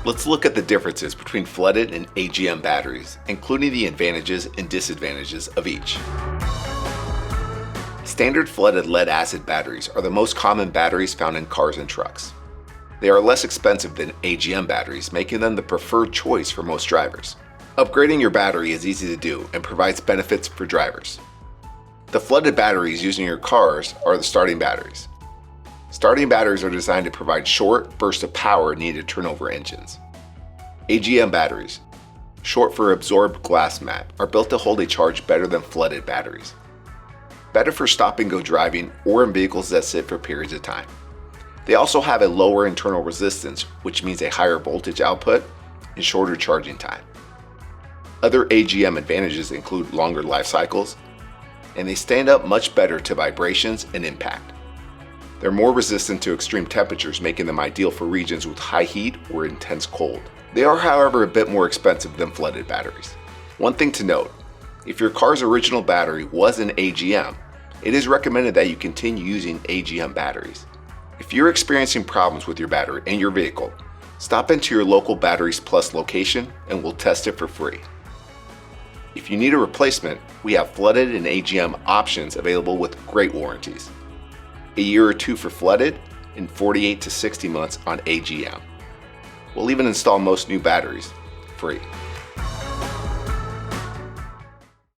Let's look at the differences between flooded and AGM batteries, including the advantages and disadvantages of each. Standard flooded lead-acid batteries are the most common batteries found in cars and trucks. They are less expensive than AGM batteries, making them the preferred choice for most drivers. Upgrading your battery is easy to do and provides benefits for drivers. The flooded batteries used in your cars are the starting batteries. Starting batteries are designed to provide short bursts of power needed to turn over engines. AGM batteries, short for absorbed glass mat, are built to hold a charge better than flooded batteries. Better for stop-and-go driving or in vehicles that sit for periods of time. They also have a lower internal resistance, which means a higher voltage output and shorter charging time. Other AGM advantages include longer life cycles, and they stand up much better to vibrations and impact. They're more resistant to extreme temperatures, making them ideal for regions with high heat or intense cold. They are, however, a bit more expensive than flooded batteries. One thing to note, if your car's original battery was an AGM, it is recommended that you continue using AGM batteries. If you're experiencing problems with your battery and your vehicle, stop into your local Batteries Plus location and we'll test it for free. If you need a replacement, we have flooded and AGM options available with great warranties. A year or two for flooded and 48 to 60 months on AGM. We'll even install most new batteries free.